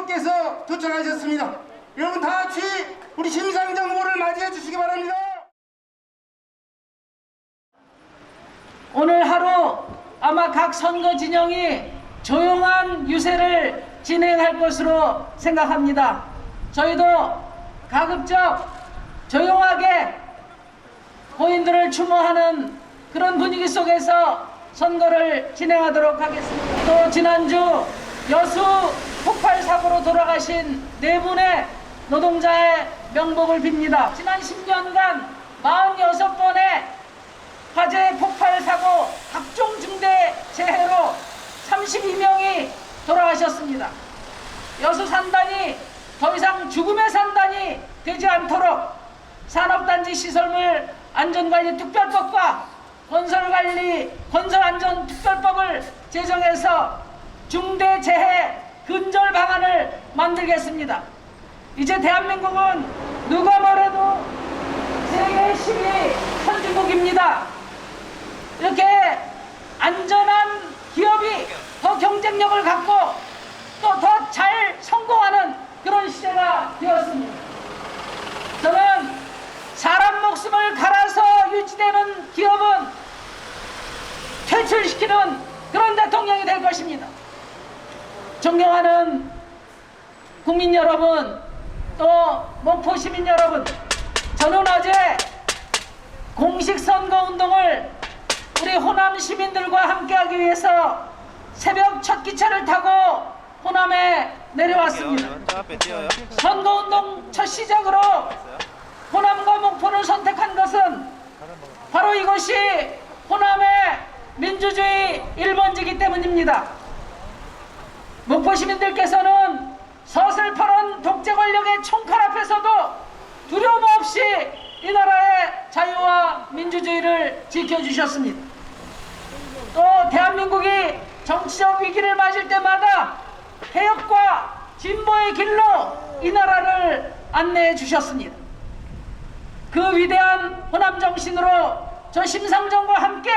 대통령께서 도착하셨습니다. 여러분 다 같이 우리 심상정 후보를 맞이해 주시기 바랍니다. 오늘 하루 아마 각 선거 진영이 조용한 유세를 진행할 것으로 생각합니다. 저희도 가급적 조용하게 고인들을 추모하는 그런 분위기 속에서 선거를 진행하도록 하겠습니다. 또 지난주 여수 폭발 사고로 돌아가신 4분의 노동자의 명복을 빕니다. 지난 10년간 46번의 화재 폭발 사고 각종 중대 재해로 32명이 돌아가셨습니다. 여수 산단이 더 이상 죽음의 산단이 되지 않도록 산업단지 시설물 안전관리 특별법과 건설안전특별법을 제정해서 중대재해 근절 방안을 만들겠습니다. 이제 대한민국은 누가 뭐래도 세계 10위 선진국입니다. 이렇게 안전한 기업이 더 경쟁력을 갖고 또 더 잘 성공하는 그런 시대가 되었습니다. 저는 사람 목숨을 갈아서 유지되는 기업은 퇴출시키는 그런 대통령이 될 것입니다. 존경하는 국민 여러분, 또 목포 시민 여러분, 저는 어제 공식 선거운동을 우리 호남 시민들과 함께하기 위해서 새벽 첫 기차를 타고 호남에 내려왔습니다. 선거운동 첫 시작으로 호남과 목포를 선택한 것은 바로 이것이 호남의 민주주의 1번지이기 때문입니다. 목포 시민들께서는 서슬퍼런 독재 권력의 총칼 앞에서도 두려움 없이 이 나라의 자유와 민주주의를 지켜주셨습니다. 또 대한민국이 정치적 위기를 맞을 때마다 개혁과 진보의 길로 이 나라를 안내해 주셨습니다. 그 위대한 호남 정신으로 저 심상정과 함께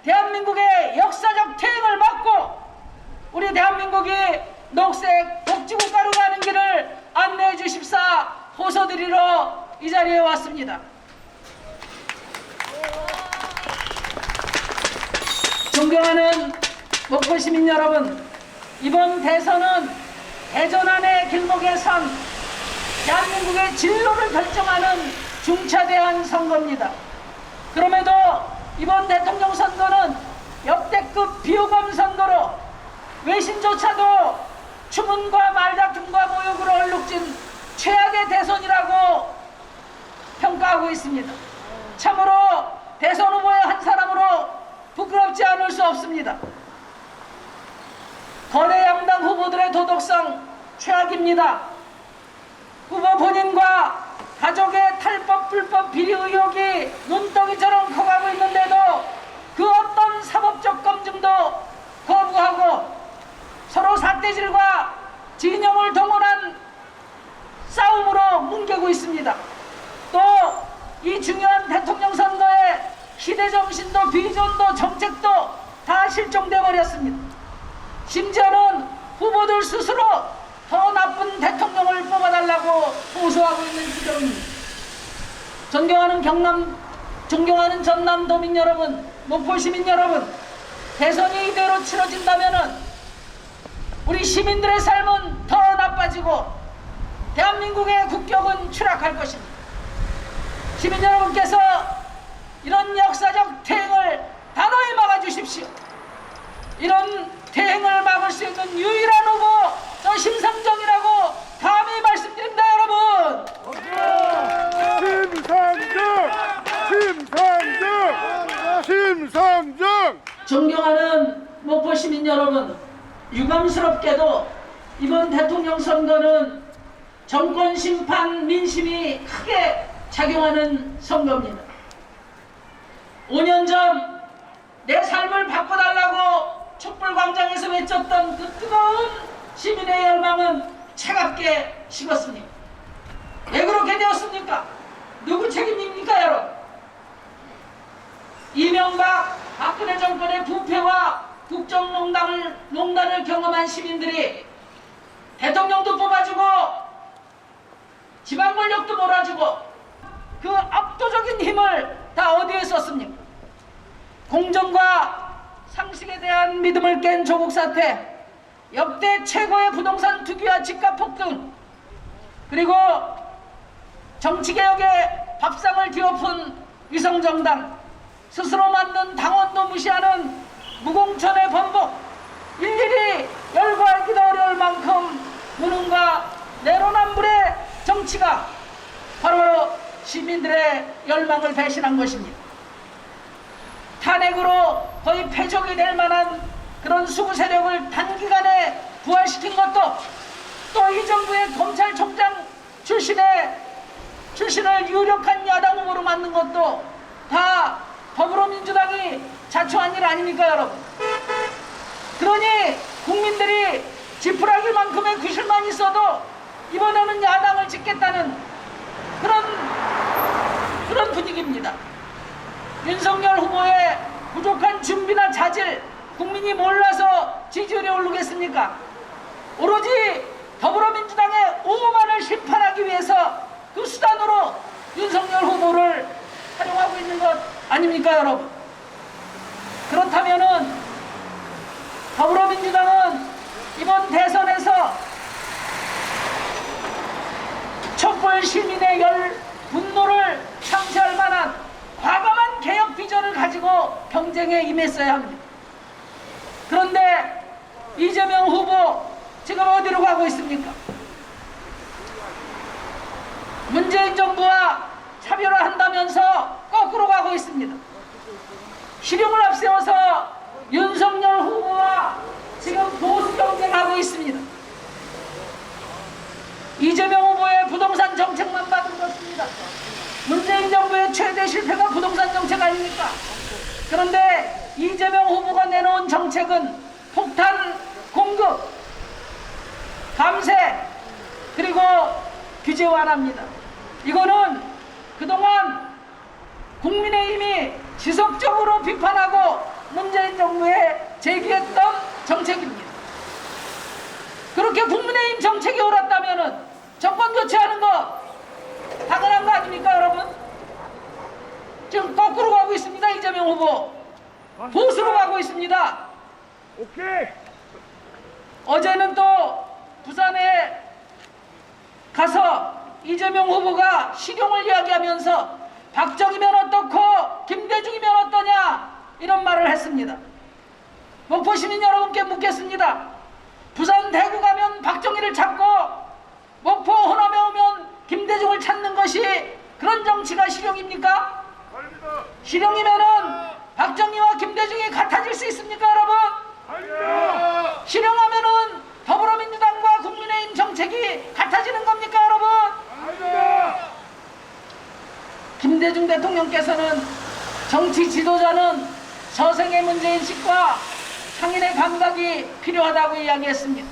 대한민국의 역사적 퇴행을 막고 우리 대한민국이 녹색 복지국가로 가는 길을 안내해 주십사 호소드리러 이 자리에 왔습니다. 존경하는 목포 시민 여러분, 이번 대선은 대전안의 길목에 선 대한민국의 진로를 결정하는 중차대한 선거입니다. 그럼에도 이번 대통령 선거는 역대급 비호감 선거로 외신조차도 추문과 말다툼과 모욕으로 얼룩진 최악의 대선이라고 평가하고 있습니다. 참으로 대선 후보의 한 사람으로 부끄럽지 않을 수 없습니다. 거대 양당 후보들의 도덕성 최악입니다. 후보 본인과 가족의 탈법 불법 비리 의혹이 눈덩이처럼 커가고 있는데도 그 어떤 사법적 검증도 거부하고 서로 삿대질과 진영을 동원한 싸움으로 뭉개고 있습니다. 또 이 중요한 대통령 선거에 시대정신도 비전도 정책도 다 실종돼 버렸습니다. 심지어는 후보들 스스로 더 나쁜 대통령을 뽑아달라고 호소하고 있는 지경입니다. 존경하는 전남도민 여러분, 목포 시민 여러분, 대선이 이대로 치러진다면은 우리 시민들의 삶은 더 나빠지고 대한민국의 국격은 추락할 것입니다. 시민 여러분께서 이런 역사적 퇴행을 단호히 막아주십시오. 이런 퇴행을 막을 수 있는 유일한 후보 저 심상정이라고 감히 말씀드립니다. 여러분, 심상정! 존경하는 목포 시민 여러분, 유감스럽게도 이번 대통령 선거는 정권 심판 민심이 크게 작용하는 선거입니다. 5년 전 내 삶을 바꿔달라고 촛불광장에서 외쳤던 그 뜨거운 시민의 열망은 차갑게 식었습니다. 왜 그렇게 되었습니까? 누구 책임입니까, 여러분? 이명박 박근혜 정권의 부패와 국정농단을 경험한 시민들이 대통령도 뽑아주고 지방 권력도 몰아주고 그 압도적인 힘을 다 어디에 썼습니까? 공정과 상식에 대한 믿음을 깬 조국 사태, 역대 최고의 부동산 투기와 집값 폭등, 그리고 정치개혁에 밥상을 뒤엎은 위성정당, 스스로 만든 당원도 무시하는 무공천의 번복, 일일이 열거하기도 어려울 만큼 무능과 내로남불의 정치가 바로 시민들의 열망을 배신한 것입니다. 탄핵으로 거의 패족이 될 만한 그런 수구 세력을 단기간에 부활시킨 것도, 또 이 정부의 검찰총장 출신을 유력한 야당 후보로 만든 것도 다 더불어민주당이 자초한 일 아닙니까, 여러분? 그러니 국민들이 지푸라기만큼의 구실만 있어도 이번에는 야당을 짓겠다는 그런 분위기입니다. 윤석열 후보의 부족한 준비나 자질, 국민이 몰라서 지지율이 오르겠습니까? 오로지 더불어민주당의 오만을 심판하기 위해서 그 수단으로 윤석열 후보를 활용하고 있는 것 아닙니까, 여러분? 그렇다면은 더불어민주당은 이번 대선에서 촛불 시민의 분노를 상쇄할 만한 과감한 개혁 비전을 가지고 경쟁에 임했어야 합니다. 그런데 이재명 후보 지금 어디로 가고 있습니까? 문재인 정부와 차별화한다면서 거꾸로 가고 있습니다. 실용을 앞세워서 윤석열 후보와 지금 보수 경쟁하고 있습니다. 이재명 후보의 부동산 정책만 받은 것입니다. 문재인 정부의 최대 실패가 부동산 정책 아닙니까? 그런데 이재명 후보가 내놓은 정책은 폭탄 공급, 감세, 그리고 규제 완화입니다. 이거는 그동안 국민의힘이 지속적으로 비판하고 문재인 정부에 제기했던 정책입니다. 그렇게 국민의힘 정책이 옳았다면 정권 교체하는 거 당연한 거 아닙니까, 여러분? 지금 거꾸로 가고 있습니다. 이재명 후보 보수로 가고 있습니다. 오케이. 어제는 또 부산에 가서 이재명 후보가 실용을 이야기하면서 박정희면 어떻고 김대중이면 어떠냐 이런 말을 했습니다. 목포 시민 여러분께 묻겠습니다. 부산 대구 가면 박정희를 찾고 목포 호남에 오면 김대중을 찾는 것이 그런 정치가 실용입니까? 아닙니다. 실용이면은 박정희와 김대중이 같아질 수 있습니까, 여러분? 아닙니다. 실용하면은 더불어민주당과 국민의힘 정책이 같아지는 겁니까, 여러분? 아닙니다. 김대중 대통령께서는 정치 지도자는 서생의 문제인식과 상인의 감각이 필요하다고 이야기했습니다.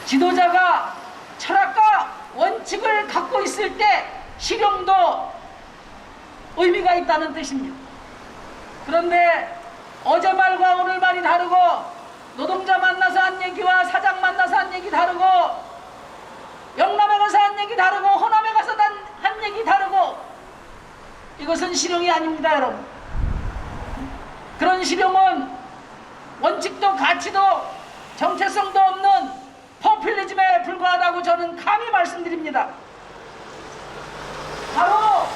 지도자가 철학과 원칙을 갖고 있을 때 실용도 의미가 있다는 뜻입니다. 그런데 어제 말과 오늘 말이 다르고 노동자 만나서 한 얘기와 사장 만나서 한 얘기 다르고 영남에 가서 한 얘기 다르고 호남에 가서 한 얘기 다르고 이것은 실용이 아닙니다, 여러분. 그런 실용은 원칙도 가치도 정체성도 없는 포퓰리즘에 불과하다고 저는 감히 말씀드립니다. 바로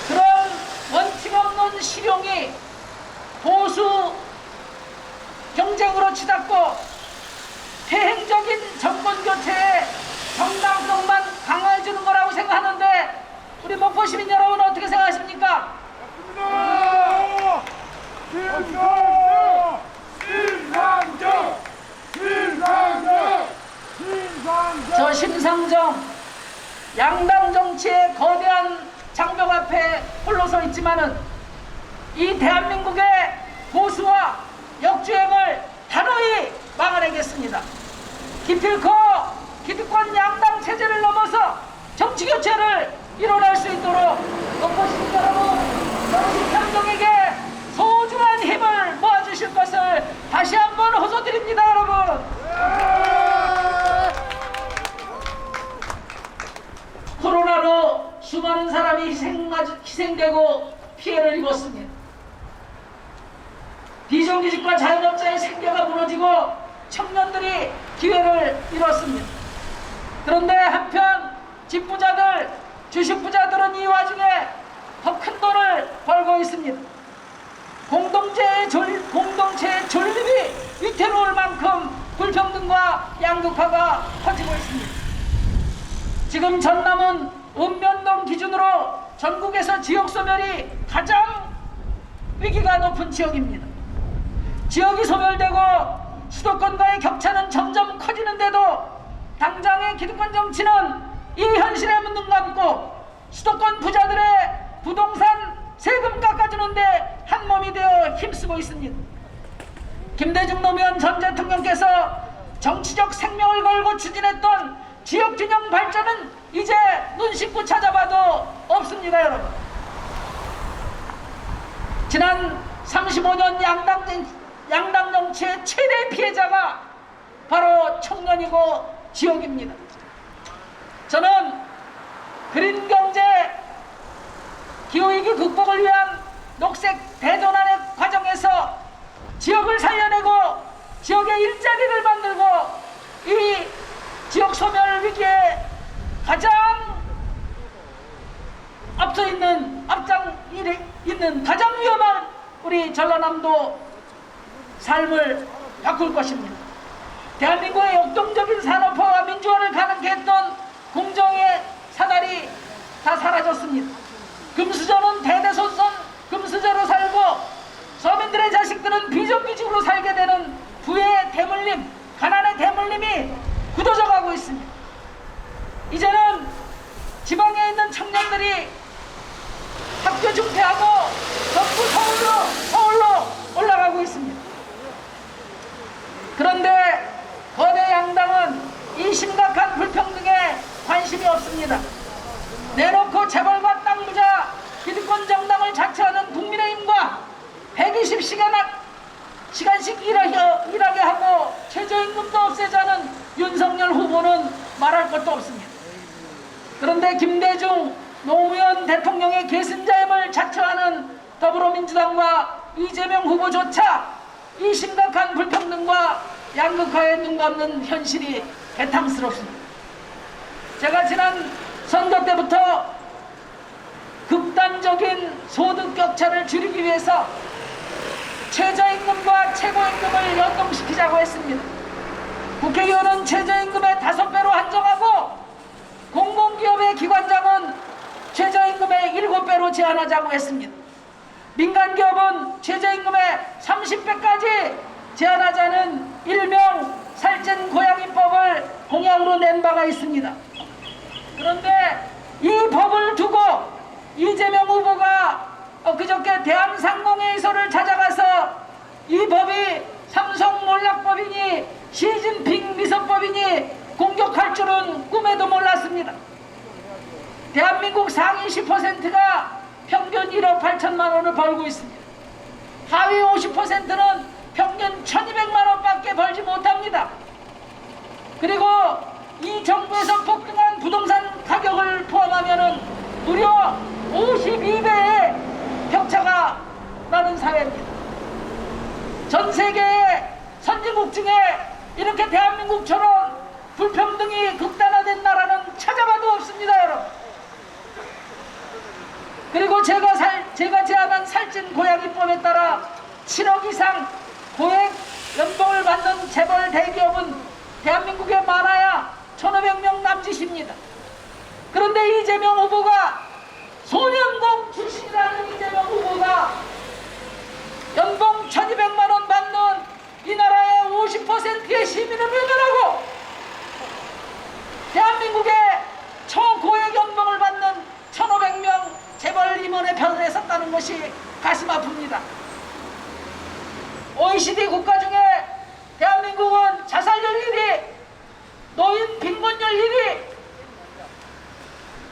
그런 원칙 없는 실용이 보수 경쟁으로 치닫고 퇴행적인 정권 교체의 정당성만 강화해주는 거라고 생각하는데 우리 목포 시민 여러분 어떻게 생각하십니까? 맞습니다. 신상정! 신상정! 신상정! 신상정! 저 심상정 양당 정치의 거대한 장벽 앞에 홀로 서 있지만은 이 대한민국의 보수와 역주행을 단호히 막아내겠습니다. 기필코 기득권 양당 체제를 넘어서 정치 교체를 이뤄낼 수 있도록 목포 시민 여러분, 정치평정에게 소중한 힘을 모아주실 것을 다시 한번 호소드립니다, 여러분. 희생되고 피해를 입었습니다. 비정규직과 자영업자의 생계가 무너지고 청년들이 기회를 잃었습니다. 그런데 한편 집부자들, 주식부자들은 이 와중에 더 큰 돈을 벌고 있습니다. 공동체의 존립이 위태로울 만큼 불평등과 양극화가 커지고 있습니다. 지금 전남은 읍면동 기준으로 전국에서 지역 소멸이 가장 위기가 높은 지역입니다. 지역이 소멸되고 수도권과의 격차는 점점 커지는데도 당장의 기득권 정치는 이 현실에 눈 감고 수도권 부자들의 부동산 세금 깎아주는데 한몸이 되어 힘쓰고 있습니다. 김대중 노무현 전 대통령께서 정치적 생명을 걸고 추진했던 지역균형 발전은 이제 눈 씻고 찾아봐도 없습니다, 여러분. 지난 35년 양당 정치의 최대 피해자가 바로 청년이고 지역입니다. 저는 그린 경제 기후위기 극복을 위한 녹색 대전환의 과정에서 지역을 살려내고 지역의 일자리를 만들고 이 지역 소멸 위기에 가장 앞장 있는 가장 위험한 우리 전라남도 삶을 바꿀 것입니다. 대한민국의 역동적인 산업화와 민주화를 가능케 했던 공정의 사다리 다 사라졌습니다. 금수저는 대대손손 금수저로 살고 서민들의 자식들은 비정규직으로 살게 되는 부의 대물림, 가난의 대물림이 굳어져 가고 있습니다. 이제는 지방에 있는 청년들이 학교 중퇴하고 전부 서울로 올라가고 있습니다. 그런데 거대 양당은 이 심각한 불평등에 관심이 없습니다. 내놓고 재벌과 땅 부자 기득권 정당을 자처하는 국민의힘과 120시간씩 일하게 하고 최저임금도 없애자는 윤석열 후보는 말할 것도 없습니다. 그런데 김대중 노무현 대통령의 계승자임을 자처하는 더불어민주당과 이재명 후보조차 이 심각한 불평등과 양극화에 눈 감는 현실이 배탕스럽습니다. 제가 지난 선거 때부터 극단적인 소득 격차를 줄이기 위해서 최저임금과 최고임금을 연동시키자고 했습니다. 국회의원은 최저임금의 5배로 한정하고 공공기업의 기관장은 최저임금의 7배로 제한하자고 했습니다. 민간기업은 최저임금의 30배까지 제한하자는 일명 살찐 고양이법을 공약으로 낸 바가 있습니다. 그런데 이 법을 두고 이재명 후보가 그저께 대한상공회의소를 찾아가서 이 법이 삼성 몰락법이니 시진핑 미선법이니 공격할 줄은 꿈에도 몰랐습니다. 대한민국 상위 10%가 평균 1억 8천만 원을 벌고 있습니다. 하위 50%는 평균 1,200만 원밖에 벌지 못합니다. 그리고 이 정부에서 폭등한 부동산 가격을 포함하면 무려 52배의 격차가 나는 사회입니다. 전 세계의 선진국 중에 이렇게 대한민국처럼 불평등이 극단화된 나라는 찾아봐도 없습니다, 여러분. 그리고 제가 제안한 살찐 고양이법에 따라 7억 이상 고액 연봉을 받는 재벌 대기업은 대한민국에 많아야 1,500명 남짓입니다. 그런데 이재명 후보가 소년공 출신이라는 이재명 후보가 연봉 1,200만 원 받는 이 나라의 50%의 시민을 외면하고 대한민국의 초고액 연봉을 받는 1,500명 재벌 임원의 편에 섰다는 것이 가슴 아픕니다. OECD 국가 중에 대한민국은 자살률 1위, 노인 빈곤율 1위,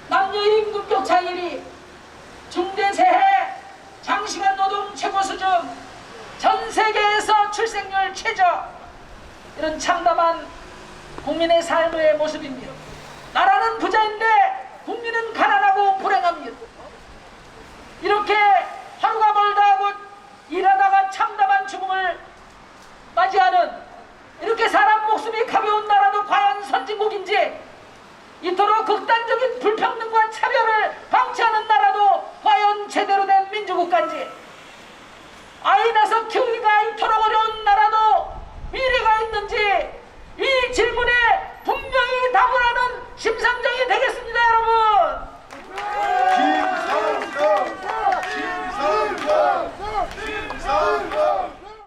남녀 임금 격차 1위, 중대재해, 장시간 노동 최고 수준, 전 세계에서 출생률 최저, 이런 참담한 국민의 삶의 모습입니다. 나라는 부자인데 국민은 가난하고 불행합니다. 극단적인 불평등과 차별을 방치하는 나라도 과연 제대로 된 민주국가인지, 아이 낳아서 키우기가 이토록 어려운 나라도 미래가 있는지